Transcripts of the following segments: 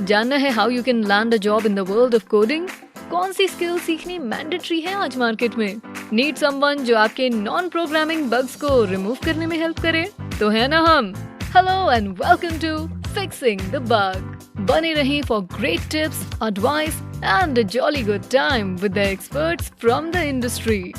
जानना है how you can land a job in the world of coding? कौन सी skill सीखनी मैंडेटरी है आज मार्केट में? नीड समवन जो आपके नॉन प्रोग्रामिंग बग्स को रिमूव करने में हेल्प करे? तो है ना हम। Hello and welcome to fixing the bug. बने रहें for great tips, advice and a jolly good time with the experts from the industry.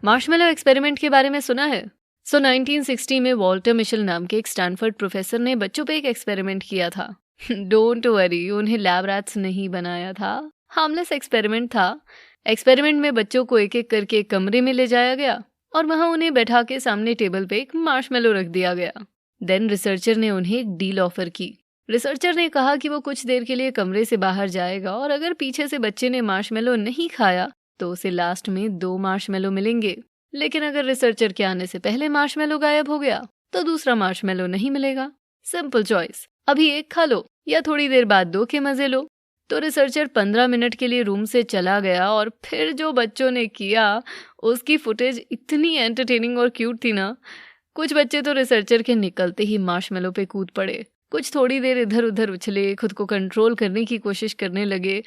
Marshmallow experiment के बारे में सुना है? 1960 में वॉल्टर मिशेल नाम के एक स्टैनफोर्ड प्रोफेसर ने बच्चों पे एक एक्सपेरिमेंट किया था। डोंट वरी, उन्हें लैब रैट्स नहीं बनाया था, हार्मलेस एक्सपेरिमेंट था। एक्सपेरिमेंट में बच्चों को एक एक करके एक कमरे में ले जाया गया और वहां उन्हें बैठा के सामने टेबल पे एक मार्शमेलो रख दिया गया। देन रिसर्चर ने उन्हें एक डील ऑफर की। रिसर्चर ने कहा कि वो कुछ देर के लिए कमरे से बाहर जाएगा और अगर पीछे से बच्चे ने मार्शमेलो नहीं खाया तो उसे लास्ट में 2 मार्शमेलो मिलेंगे। लेकिन अगर रिसर्चर के आने से पहले मार्शमेलो गायब हो गया तो दूसरा मार्शमेलो नहीं मिलेगा। सिंपल चॉइस, अभी एक खा लो या थोड़ी देर बाद 2 के मजे लो। तो रिसर्चर 15 मिनट के लिए रूम से चला गया और फिर जो बच्चों ने किया उसकी फुटेज इतनी एंटरटेनिंग और क्यूट थी ना। कुछ बच्चे तो रिसर्चर के निकलते ही मार्शमेलो पे कूद पड़े, कुछ थोड़ी देर इधर उधर उछले, खुद को कंट्रोल करने की कोशिश करने लगे,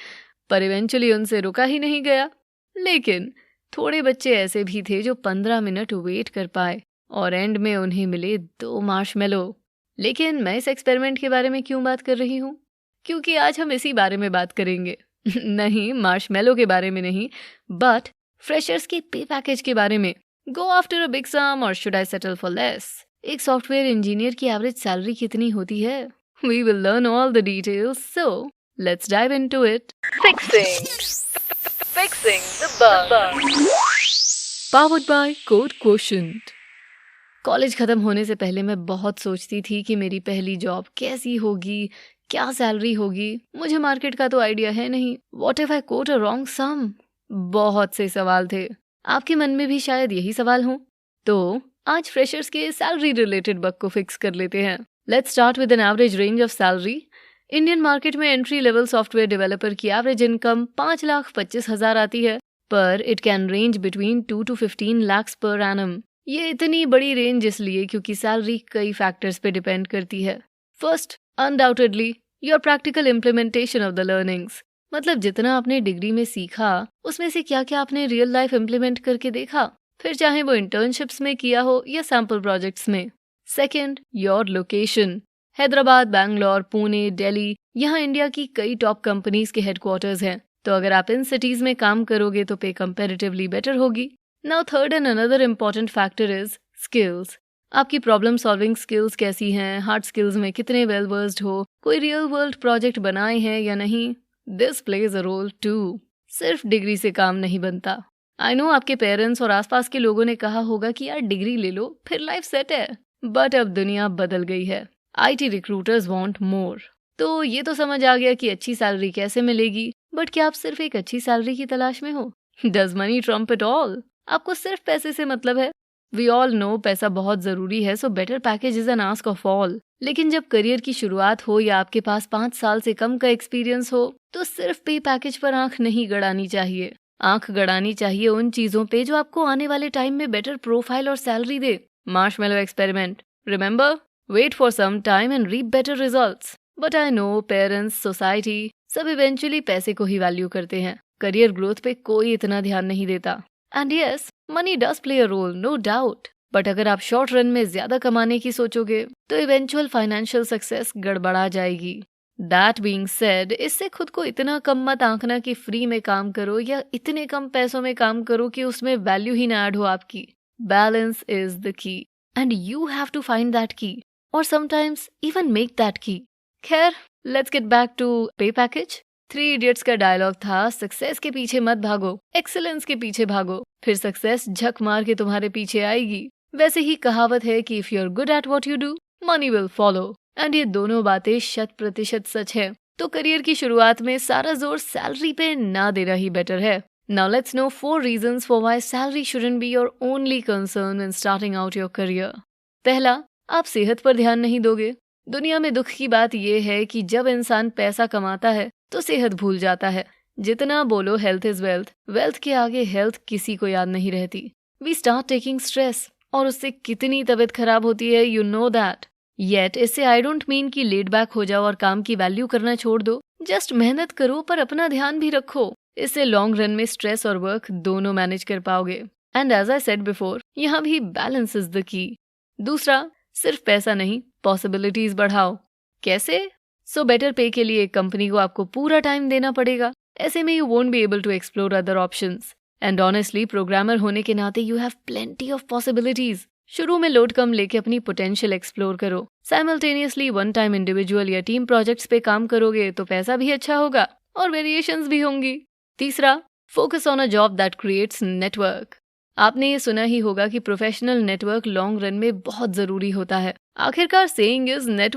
पर इवेंचुअली उनसे रुका ही नहीं गया। लेकिन थोड़े बच्चे ऐसे भी थे जो 15 मिनट वेट कर पाए और एंड में उन्हें मिले 2 मार्शमेलो। लेकिन मैं इस एक्सपेरिमेंट के बारे में क्यों बात कर रही हूँ? क्योंकि आज हम इसी बारे में बात करेंगे। नहीं, मार्शमेलो के बारे में नहीं, बट फ्रेशर्स के पे पैकेज के बारे में। Go after a big sum और should I settle for less? एक सॉफ्टवेयर इंजीनियर की एवरेज सैलरी कितनी होती है? We will learn all the details, so let's dive into it. Fixing the bug. Powered by Code Quotient. College खत्म होने से पहले मैं बहुत सोचती थी कि मेरी पहली जॉब कैसी होगी, क्या सैलरी होगी। मुझे मार्केट का तो आइडिया है नहीं। What if I quote a wrong sum? बहुत से सवाल थे। आपके मन में भी शायद यही सवाल हों। तो आज फ्रेशर्स के सैलरी रिलेटेड बग को फिक्स कर लेते हैं। Let's start with an average range of salary. Indian market में एंट्री लेवल सॉफ्टवेयर डेवलपर की एवरेज इनकम 5,25,000 आती है, पर it can range between 2 to 15 lakhs per annum. ये इतनी बड़ी रेंज इसलिए क्योंकि सैलरी कई फैक्टर्स पे डिपेंड करती है। First, undoubtedly your practical implementation of the learnings, मतलब जितना आपने डिग्री में सीखा उसमें से क्या क्या आपने रियल लाइफ इम्प्लीमेंट करके देखा, फिर चाहे वो इंटर्नशिप्स में किया हो या सैम्पल प्रोजेक्ट्स में। Second, your location. Hyderabad, Bangalore, Pune, Delhi, यहाँ इंडिया की कई टॉप कंपनीज के हेडक्वार्टर्स हैं, तो अगर आप इन सिटीज में काम करोगे तो पे कंपैरेटिवली बेटर होगी। Now third and another important factor is skills. आपकी प्रॉब्लम सॉल्विंग स्किल्स कैसी हैं, हार्ड स्किल्स में कितने वेल वर्स्ड हो, कोई रियल वर्ल्ड प्रोजेक्ट बनाए हैं या नहीं, this plays a role too. सिर्फ डिग्री से काम नहीं बनता। आई नो आपके पेरेंट्स और आसपास के लोगों ने कहा होगा कि यार डिग्री ले लो फिर लाइफ सेट है, बट अब दुनिया बदल गई है। IT recruiters want more. तो ये तो समझ आ गया कि अच्छी सैलरी कैसे मिलेगी, बट क्या आप सिर्फ एक अच्छी सैलरी की तलाश में हो? Does money Trump it all? आपको सिर्फ पैसे से मतलब है? वी ऑल नो पैसा बहुत जरूरी है, so better package is an ask of all. लेकिन जब करियर की शुरुआत हो या आपके पास 5 साल से कम का एक्सपीरियंस हो तो सिर्फ पे पैकेज पर आंख नहीं गड़ानी चाहिए। आंख गड़ानी चाहिए उन चीजों पे जो आपको आने वाले टाइम में बेटर प्रोफाइल और सैलरी दे। Marshmallow experiment, remember? Wait for some time and reap better results. But I know parents, society, सब इवेंचुअली पैसे को ही वैल्यू करते हैं। करियर ग्रोथ पे कोई इतना ध्यान नहीं देता। And yes, money does play a role, no doubt. But अगर आप शॉर्ट रन में ज्यादा कमाने की सोचोगे तो इवेंचुअल फाइनेंशियल सक्सेस गड़बड़ा जाएगी। That being said, इससे खुद को इतना कम मत आंकना कि फ्री में काम करो या इतने कम पैसों में काम करो कि उसमें वैल्यू ही ना ऐड हो आपकी। Balance is the key. And you have to find that key. Or sometimes even make that key. खैर, let's get back to pay package. 3 Idiots का डायलॉग था, सक्सेस के पीछे मत भागो, एक्सीलेंस के पीछे भागो, फिर सक्सेस झक मार के तुम्हारे पीछे आएगी। वैसे ही कहावत है कि if you are good at what you do, money will follow. And ये दोनों बातें 100% सच है। तो करियर की शुरुआत में सारा जोर सैलरी पे ना देना ही बेटर है। Now let's know 4 reasons for why salary shouldn't be your only concern when starting out your career. पहला, आप सेहत पर ध्यान नहीं दोगे। दुनिया में दुख की बात यह है कि जब इंसान पैसा कमाता है तो सेहत भूल जाता है। जितना बोलो हेल्थ इज वेल्थ, वेल्थ के आगे हेल्थ किसी को याद नहीं रहती। वी स्टार्ट टेकिंग स्ट्रेस और उससे कितनी तबीयत खराब होती है, यू नो दैट। येट इससे आई डोंट मीन कि लेड बैक हो जाओ और काम की वैल्यू करना छोड़ दो। जस्ट मेहनत करो पर अपना ध्यान भी रखो। इससे लॉन्ग रन में स्ट्रेस और वर्क दोनों मैनेज कर पाओगे। And as I said before, यहाँ भी बैलेंस इज द की। दूसरा, सिर्फ पैसा नहीं, पॉसिबिलिटीज बढ़ाओ। कैसे? सो बेटर पे के लिए एक कंपनी को आपको पूरा टाइम देना पड़ेगा। ऐसे में you won't be able to explore other options. And honestly programmer होने के नाते you have plenty of possibilities. शुरू में लोड कम लेके अपनी पोटेंशियल एक्सप्लोर करो। साइमल्टेनियसली वन टाइम इंडिविजुअल या टीम प्रोजेक्ट्स पे काम करोगे तो पैसा भी अच्छा होगा और वेरिएशंस भी होंगी। तीसरा, focus on a job that creates network. आपने ये सुना ही होगा कि प्रोफेशनल नेटवर्क लॉन्ग रन में बहुत जरूरी होता है। आखिरकार saying is net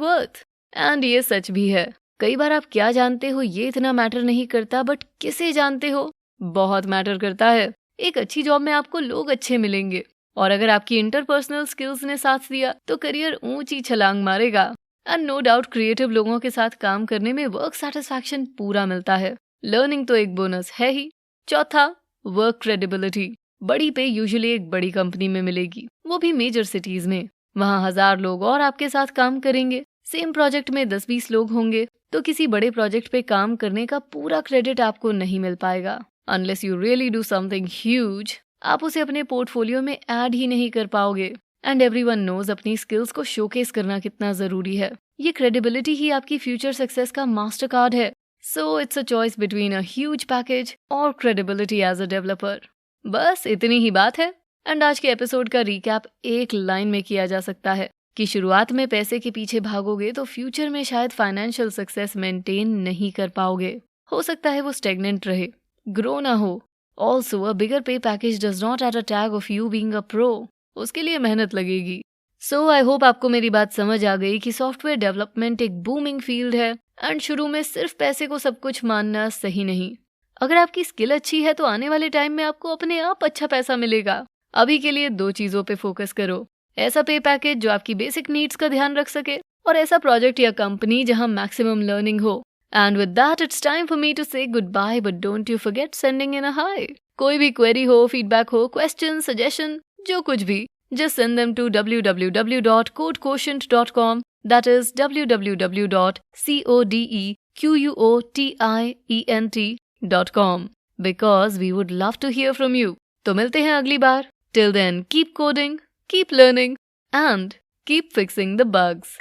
worth. And ये सच भी है। कई बार आप क्या जानते हो ये इतना मैटर नहीं करता, बट किसे जानते हो बहुत मैटर करता है। एक अच्छी जॉब में आपको लोग अच्छे मिलेंगे और अगर आपकी इंटरपर्सनल स्किल्स ने साथ दिया तो करियर ऊंची छलांग मारेगा। एंड नो डाउट क्रिएटिव लोगों के साथ काम करने में वर्क सेटिस्फैक्शन पूरा मिलता है। लर्निंग तो एक बोनस है ही। चौथा, वर्क क्रेडिबिलिटी। बड़ी पे यूजुअली एक बड़ी कंपनी में मिलेगी, वो भी मेजर सिटीज में। वहाँ 1000 लोग और आपके साथ काम करेंगे। सेम प्रोजेक्ट में 10-20 लोग होंगे तो किसी बड़े प्रोजेक्ट पे काम करने का पूरा क्रेडिट आपको नहीं मिल पाएगा। Unless you really do something huge, आप उसे अपने पोर्टफोलियो में ऐड ही नहीं कर पाओगे। एंड एवरीवन नोज अपनी स्किल्स को शोकेस करना कितना जरूरी है। ये क्रेडिबिलिटी ही आपकी फ्यूचर सक्सेस का मास्टर कार्ड है। So it's a choice between a huge package और क्रेडिबिलिटी एज अ डेवलपर। बस इतनी ही बात है। एंड आज के एपिसोड का रिकैप एक लाइन में किया जा सकता है कि शुरुआत में पैसे के पीछे भागोगे तो फ्यूचर में शायद फाइनेंशियल सक्सेस मेंटेन नहीं कर पाओगे। हो सकता है वो स्टेगनेंट रहे, ग्रो ना हो। ऑल्सो अ बिगर पे package does not at a tag of you being a pro. उसके लिए मेहनत लगेगी। सो आई होप आपको मेरी बात समझ आ गई कि सॉफ्टवेयर डेवलपमेंट एक बूमिंग फील्ड है एंड शुरू में सिर्फ पैसे को सब कुछ मानना सही नहीं। अगर आपकी स्किल अच्छी है तो आने वाले टाइम में आपको अपने आप अच्छा पैसा मिलेगा। अभी के लिए 2 चीजों पे फोकस करो। ऐसा पे पैकेज जो आपकी बेसिक नीड्स का ध्यान रख सके और ऐसा प्रोजेक्ट या कंपनी जहां मैक्सिमम लर्निंग हो। And with that it's time for me to say good bye, but don't you forget sending in a hi. कोई भी क्वेरी हो, फीडबैक हो, क्वेश्चन, सजेशन, जो कुछ भी, just send them to www.codequotient.com, that is www.codequotient.com, because we would love to hear from you. तो मिलते हैं अगली बार। Till then, keep coding, keep learning, and keep fixing the bugs.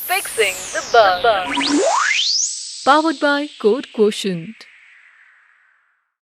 Fixing the bugs. Powered by Code Quotient.